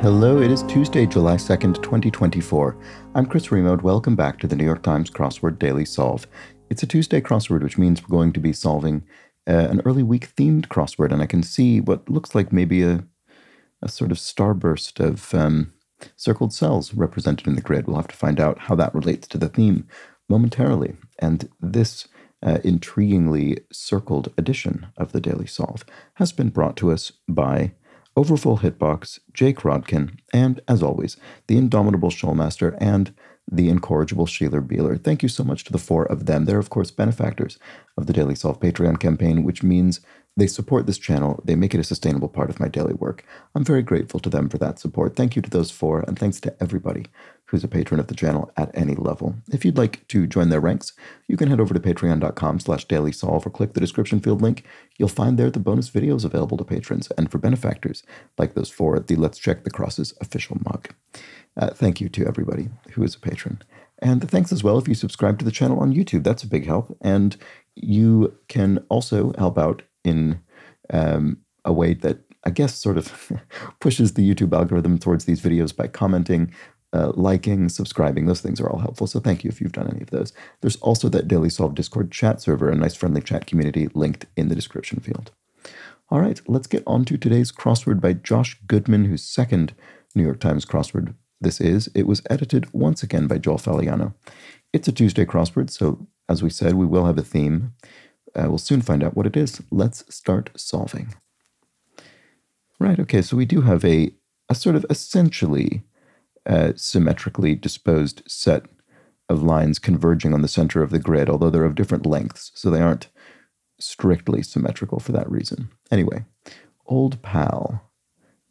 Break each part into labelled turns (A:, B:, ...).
A: Hello, it is Tuesday, July 2nd, 2024. I'm Chris Remode. Welcome back to the New York Times Crossword Daily Solve. It's a Tuesday crossword, which means we're going to be solving an early week themed crossword, and I can see what looks like maybe a sort of starburst of circled cells represented in the grid. We'll have to find out how that relates to the theme momentarily. And this intriguingly circled edition of the Daily Solve has been brought to us by Overfull Hitbox, Jake Rodkin, and, as always, the indomitable Shoalmaster and the incorrigible Sheeler Beeler. Thank you so much to the four of them. They're, of course, benefactors of the Daily Solve Patreon campaign, which means they support this channel. They make it a sustainable part of my daily work. I'm very grateful to them for that support. Thank you to those four, and thanks to everybody who's a patron of the channel at any level. If you'd like to join their ranks, you can head over to patreon.com/dailysolve or click the description field link. You'll find there the bonus videos available to patrons, and for benefactors like those four, the Let's Check the Crosses official mug. Thank you to everybody who is a patron. And thanks as well if you subscribe to the channel on YouTube. That's a big help. And you can also help out in a way that I guess sort of pushes the YouTube algorithm towards these videos by commenting, liking, subscribing. Those things are all helpful. So thank you if you've done any of those. There's also that Daily Solve Discord chat server, a nice friendly chat community linked in the description field. All right, let's get on to today's crossword by Josh Goodman, whose second New York Times crossword this is. It was edited once again by Joel Faliano. It's a Tuesday crossword, so as we said, we will have a theme. We'll soon find out what it is. Let's start solving. Right, okay, so we do have a sort of essentially symmetrically disposed set of lines converging on the center of the grid, although they're of different lengths, so they aren't strictly symmetrical for that reason. Anyway, old pal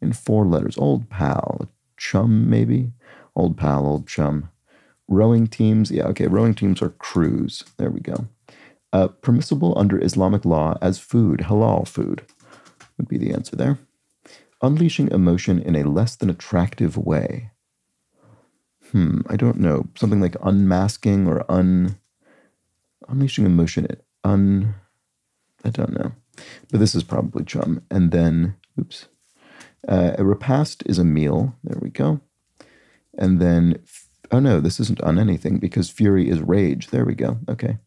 A: in 4 letters. Old pal. Chum, maybe? Old pal, old chum. Rowing teams. Yeah, okay, rowing teams are crews. There we go. Permissible under Islamic law as food. Halal food would be the answer there. Unleashing emotion in a less than attractive way. I don't know. Something like unmasking or unleashing emotion. I don't know. But this is probably chum. And then, oops. A repast is a meal. There we go. And then, oh no, this isn't on anything because fury is rage. There we go. Okay.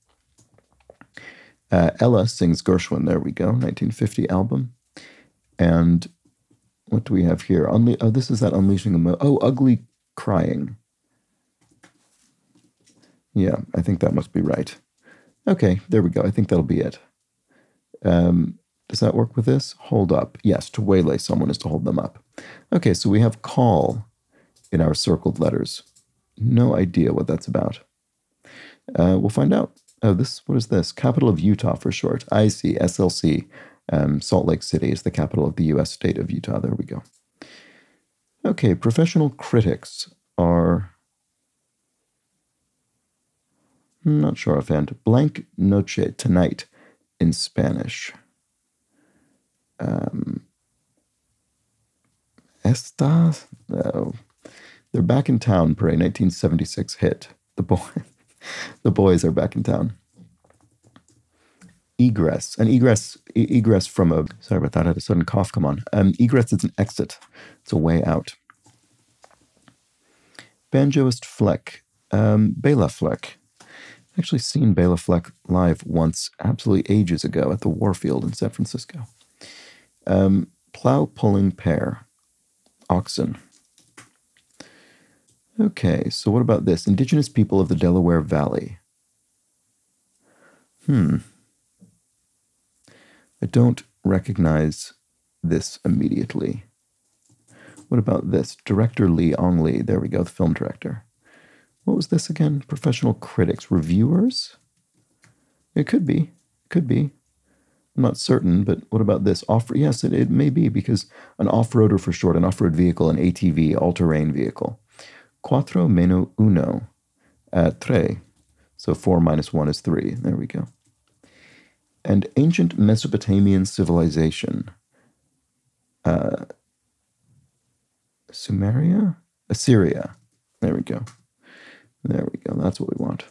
A: Ella sings Gershwin. There we go. 1950 album. And what do we have here? Oh, this is that unleashing emotion. Oh, ugly crying. Yeah, I think that must be right. Okay, there we go. I think that'll be it. Does that work with this? Hold up. Yes, to waylay someone is to hold them up. Okay, so we have call in our circled letters. No idea what that's about. We'll find out. Oh, what is this? Capital of Utah for short. I see, SLC. Salt Lake City is the capital of the U.S. state of Utah. There we go. Okay, professional critics are... not sure offhand. Blank noche, tonight, in Spanish. Estas? No. They're back in town per a 1976 hit. The boys are back in town. Egress. An egress from a... Sorry about that, I had a sudden cough come on. Egress is an exit. It's a way out. Banjoist Fleck. Bela Fleck. I've actually seen Bela Fleck live once, absolutely ages ago, at the Warfield in San Francisco. Plow-pulling pair. Oxen. Okay, so what about this? Indigenous people of the Delaware Valley. I don't recognize this immediately. What about this? Director Lee Ong Lee. There we go, the film director. What was this again? Professional critics. Reviewers? It could be. Could be. I'm not certain, but what about this? Yes, it may be, because an off-roader for short, an off-road vehicle, an ATV, all-terrain vehicle. Cuatro meno uno. Tre. So 4 minus 1 is 3. There we go. And ancient Mesopotamian civilization. Sumeria? Assyria. There we go. There we go. That's what we want.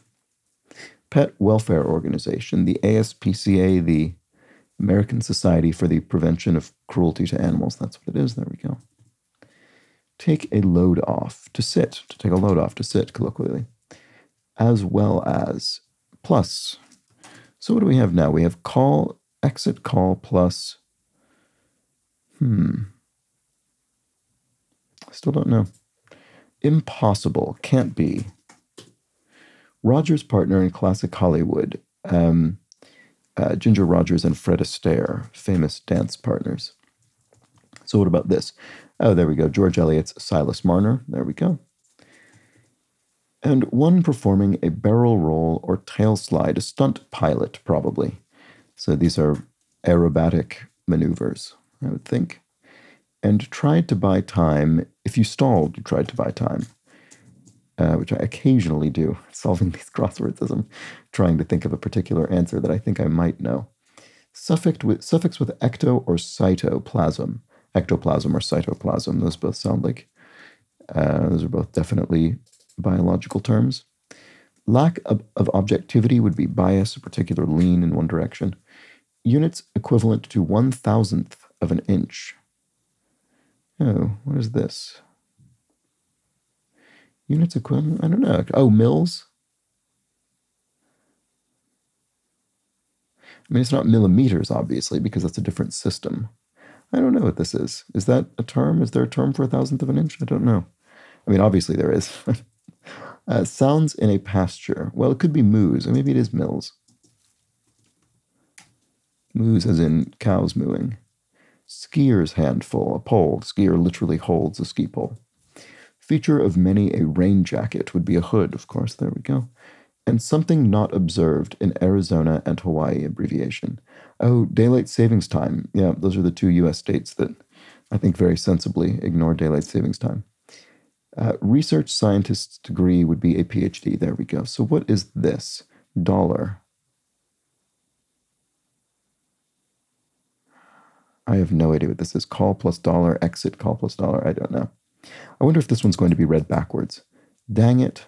A: Pet Welfare Organization, the ASPCA, the American Society for the Prevention of Cruelty to Animals. That's what it is. There we go. take a load off, to sit, to take a load off, to sit, colloquially, as well as plus. So what do we have now? We have call, exit call plus, I still don't know. Impossible, can't be. Roger's partner in classic Hollywood, Ginger Rogers and Fred Astaire, famous dance partners. So what about this? Oh, there we go. George Eliot's Silas Marner. There we go. And one performing a barrel roll or tail slide, a stunt pilot, probably. So these are aerobatic maneuvers, I would think. And tried to buy time. If you stalled, you tried to buy time, which I occasionally do, solving these crosswords as I'm trying to think of a particular answer that I think I might know. Suffix with ecto or cytoplasm. Ectoplasm or cytoplasm. Those both sound like, those are both definitely biological terms. Lack of objectivity would be bias, a particular lean in one direction. Units equivalent to 1,000th of an inch. Oh, what is this? Units equivalent? I don't know. Oh, mils? I mean, it's not millimeters, obviously, because that's a different system. I don't know what this is. Is that a term? Is there a term for 1,000th of an inch? I don't know. I mean, obviously there is. Sounds in a pasture. Well, it could be moos, or maybe it is mills. Moos as in cows mooing. Skier's handful, a pole. Skier literally holds a ski pole. Feature of many a rain jacket would be a hood, of course. There we go. And something not observed in Arizona and Hawaii abbreviation. Oh, daylight savings time. Yeah, those are the two U.S. states that I think very sensibly ignore daylight savings time. Research scientist's degree would be a PhD. There we go. So what is this? Dollar. I have no idea what this is. Call plus dollar, exit, call plus dollar. I don't know. I wonder if this one's going to be read backwards. Dang it.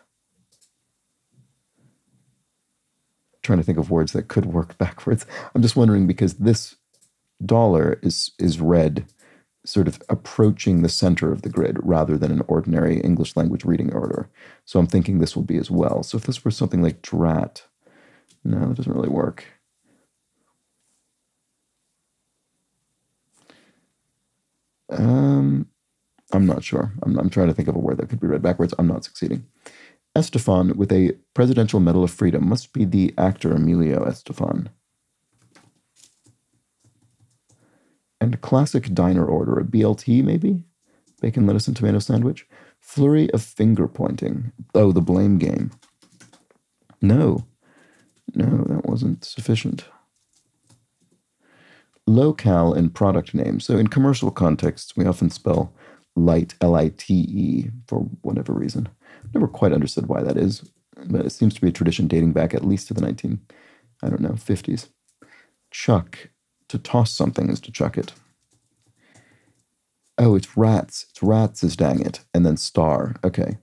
A: Trying to think of words that could work backwards. I'm just wondering because this dollar is read sort of approaching the center of the grid rather than an ordinary English language reading order. So I'm thinking this will be as well. So if this were something like drat, no, that doesn't really work. I'm not sure. I'm trying to think of a word that could be read backwards. I'm not succeeding. Estefan with a Presidential Medal of Freedom must be the actor Emilio Estefan. And classic diner order, a BLT maybe? Bacon, lettuce, and tomato sandwich. Flurry of finger pointing. Oh, the blame game. No, that wasn't sufficient. Locale and product name. So in commercial contexts, we often spell light, L-I-T-E, for whatever reason. Never quite understood why that is, but it seems to be a tradition dating back at least to the 50s. Chuck. To toss something is to chuck it. Oh, it's rats. It's rats is dang it. And then star. Okay.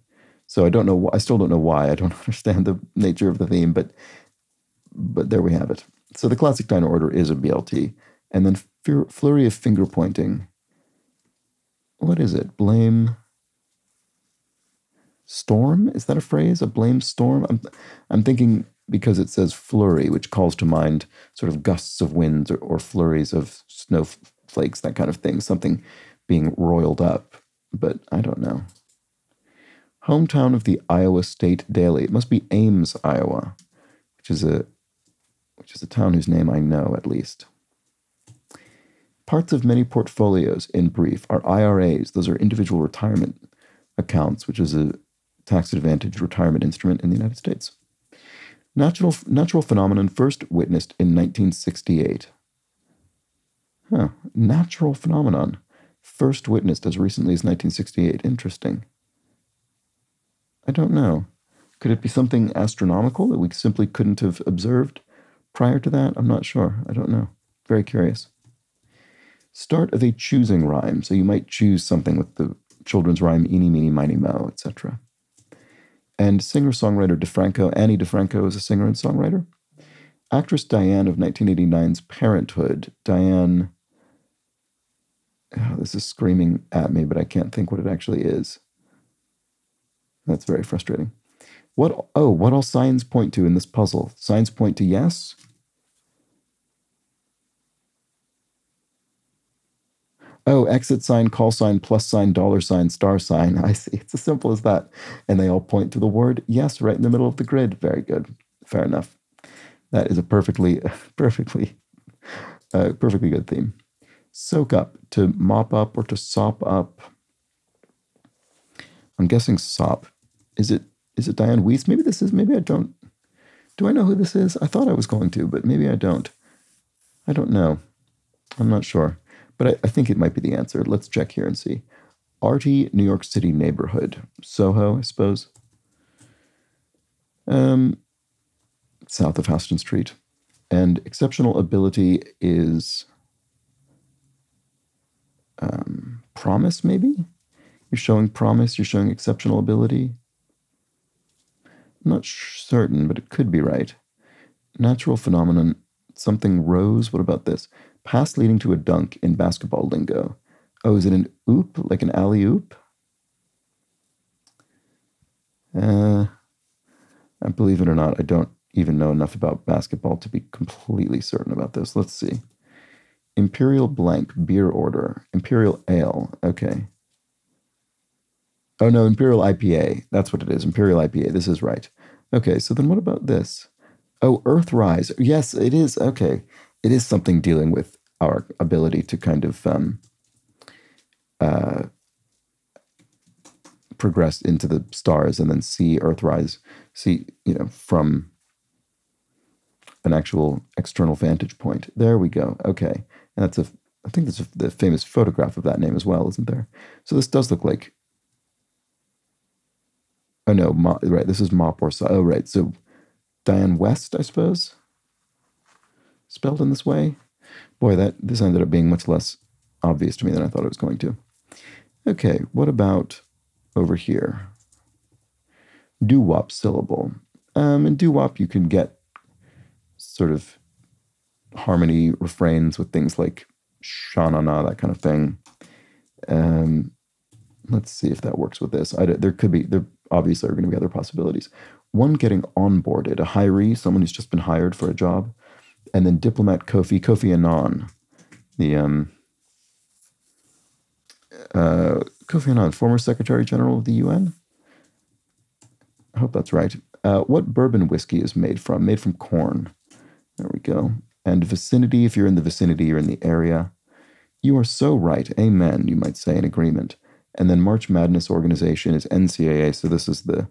A: So I don't know. I still don't know why. I don't understand the nature of the theme, but there we have it. So the classic diner order is a BLT. And then flurry of finger pointing. What is it? Blame storm? Is that a phrase? A blame storm? I'm thinking because it says flurry, which calls to mind sort of gusts of winds or flurries of snowflakes, that kind of thing. Something being roiled up. But I don't know. Hometown of the Iowa State Daily. It must be Ames, Iowa, which is a town whose name I know at least. Parts of many portfolios, in brief, are IRAs. Those are individual retirement accounts, which is a tax-advantaged retirement instrument in the United States. Natural phenomenon first witnessed in 1968. Natural phenomenon first witnessed as recently as 1968. Interesting. I don't know. Could it be something astronomical that we simply couldn't have observed prior to that? I'm not sure. I don't know. Very curious. Start of a choosing rhyme. So you might choose something with the children's rhyme, eeny, meeny, miny, mo, etc. And singer-songwriter Annie DeFranco is a singer and songwriter. Actress Diane of 1989's Parenthood. Diane, Oh, this is screaming at me, but I can't think what it actually is. That's very frustrating. What all signs point to in this puzzle? Signs point to yes? Oh, exit sign, call sign, plus sign, dollar sign, star sign. I see. It's as simple as that. And they all point to the word yes right in the middle of the grid. Very good. Fair enough. That is a perfectly good theme. Soak up, to mop up or to sop up. I'm guessing sop. Is it Diane Weiss? Maybe I don't. Do I know who this is? I thought I was going to, but maybe I don't. I don't know. I'm not sure. But I think it might be the answer. Let's check here and see. Arty, New York City neighborhood. Soho, I suppose. South of Houston Street. And exceptional ability is promise, maybe? You're showing promise, you're showing exceptional ability. I'm not certain, but it could be right. Natural phenomenon, something rose. What about this? Pass leading to a dunk in basketball lingo. Oh, is it an oop, like an alley-oop? Believe it or not, I don't even know enough about basketball to be completely certain about this. Let's see. Imperial blank, beer order. Imperial ale, okay. Oh no, Imperial IPA. That's what it is, Imperial IPA. This is right. Okay, so then what about this? Oh, Earthrise. Yes, it is. Okay. It is something dealing with our ability to kind of progress into the stars and then see Earthrise, from an actual external vantage point. There we go. Okay. And I think there's the famous photograph of that name as well, isn't there? So this does look like, oh no, right, this is mop or saw. Oh, right. So Diane West, I suppose, spelled in this way. Boy, this ended up being much less obvious to me than I thought it was going to. Okay, what about over here? Doo-wop syllable. In doo-wop, you can get sort of harmony refrains with things like sha-na-na, that kind of thing. Let's see if that works with this. There obviously are going to be other possibilities. One, getting onboarded, a hiree, someone who's just been hired for a job. And then diplomat Kofi Annan, Kofi Annan, former Secretary General of the UN. I hope that's right. What bourbon whiskey is made from? Made from corn. There we go. And vicinity, if you're in the vicinity, you're in the area. You are so right. Amen, you might say in agreement. And then March Madness organization is NCAA, so this is the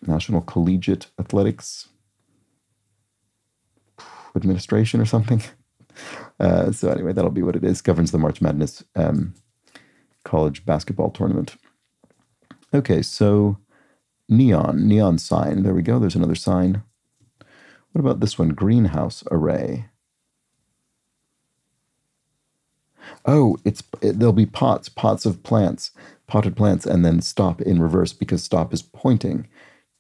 A: National Collegiate Athletics Administration or something. So anyway, that'll be what it is. Governs the March Madness college basketball tournament. Okay, so neon sign. There we go. There's another sign. What about this one? Greenhouse array. Oh, there'll be pots of plants, potted plants, and then stop in reverse because stop is pointing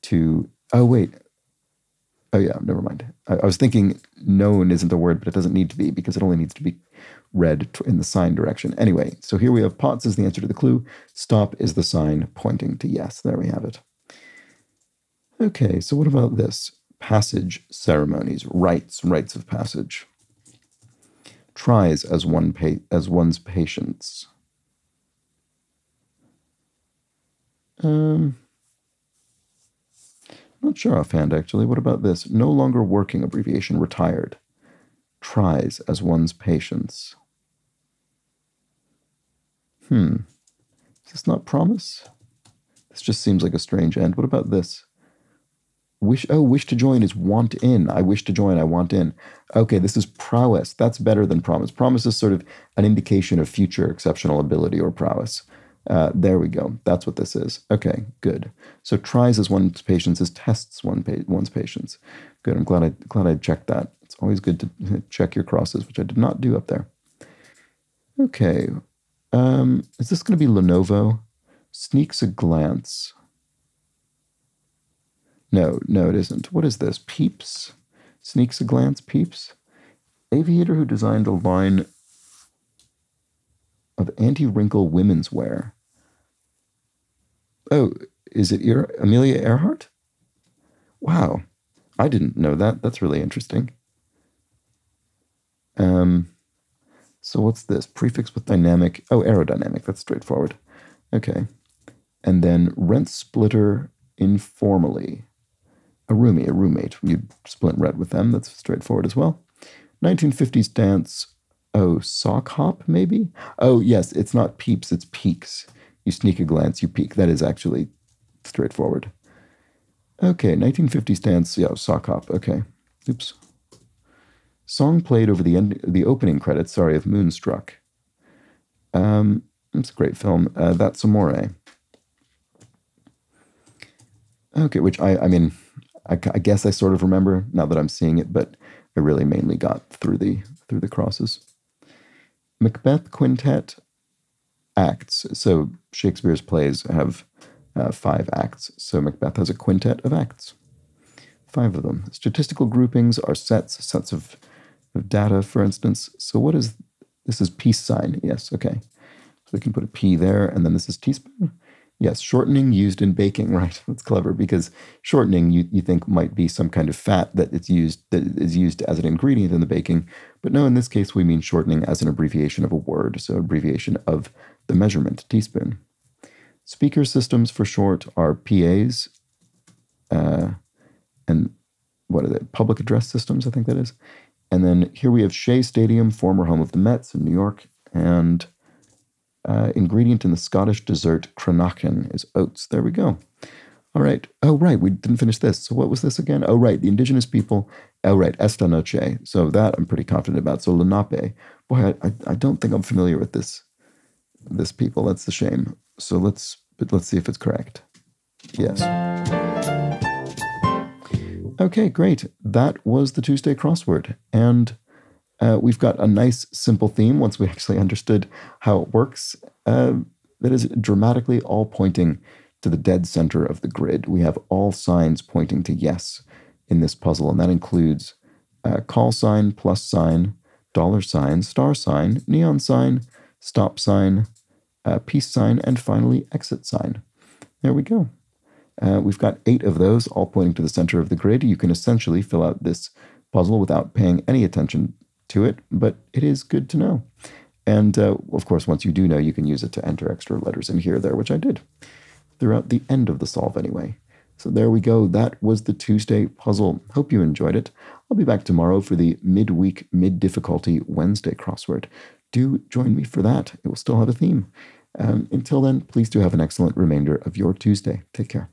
A: to. Oh wait. Oh yeah, never mind. I was thinking known isn't a word, but it doesn't need to be because it only needs to be read in the sign direction. Anyway, so here we have pots is the answer to the clue. Stop is the sign pointing to yes. There we have it. Okay, so what about this? Passage ceremonies, rites of passage. Tries as one's patience. Not sure offhand, actually. What about this? No longer working, abbreviation, retired. Tries as one's patience. Is this not promise? This just seems like a strange end. What about this? Wish to join is want in. I wish to join, I want in. Okay, this is prowess. That's better than promise. Promise is sort of an indication of future exceptional ability or prowess. There we go. That's what this is. Okay, good. So tries as one's patience is tests one's patience. Good. I'm glad I checked that. It's always good to check your crosses, which I did not do up there. Okay. Is this going to be Lenovo? Sneaks a glance. No, it isn't. What is this? Peeps? Sneaks a glance? Peeps? Aviator who designed a line of anti-wrinkle women's wear. Oh, is it Amelia Earhart? Wow, I didn't know that. That's really interesting. So what's this? Prefix with dynamic. Oh, aerodynamic. That's straightforward. Okay. And then rent splitter informally. A roomie, a roommate. You'd split rent with them. That's straightforward as well. 1950s dance. Oh, sock hop, maybe? Oh, yes, it's not peeps, it's peeks. You sneak a glance, you peek. That is actually straightforward. Okay, 1950s dance. Yeah, sock hop. Okay. Oops. Song played over the opening credits, sorry, of Moonstruck. It's a great film. That's Amore. Okay, which I guess I sort of remember now that I'm seeing it, but I really mainly got through the crosses. Macbeth Quintet acts. So Shakespeare's plays have 5 acts. So Macbeth has a quintet of acts. 5 of them. Statistical groupings are sets of data, for instance. So what is this? Is peace sign? Yes. Okay. So we can put a P there, and then this is teaspoon. Yes, shortening used in baking, right? That's clever because shortening you think might be some kind of fat that is used as an ingredient in the baking, but no, in this case we mean shortening as an abbreviation of a word, so abbreviation of the measurement, teaspoon. Speaker systems for short are PAs, and what are they? Public address systems, I think that is. And then here we have Shea Stadium, former home of the Mets in New York, and ingredient in the Scottish dessert Cranachan is oats. There we go. All right. Oh, right. We didn't finish this. So what was this again? Oh, right. The indigenous people. Oh, right. Esta noche. So that I'm pretty confident about. So Lenape. Boy, I don't think I'm familiar with this people. That's a shame. So let's see if it's correct. Yes. Okay, great. That was the Tuesday crossword. And we've got a nice, simple theme once we actually understood how it works. That is dramatically all pointing to the dead center of the grid. We have all signs pointing to yes in this puzzle, and that includes call sign, plus sign, dollar sign, star sign, neon sign, stop sign, peace sign, and finally exit sign. There we go. We've got 8 of those, all pointing to the center of the grid. You can essentially fill out this puzzle without paying any attention to it, but it is good to know. And of course, once you do know, you can use it to enter extra letters in here or there, which I did throughout the end of the solve anyway. So there we go. That was the Tuesday puzzle. Hope you enjoyed it. I'll be back tomorrow for the midweek, mid-difficulty Wednesday crossword. Do join me for that. It will still have a theme. Until then, please do have an excellent remainder of your Tuesday. Take care.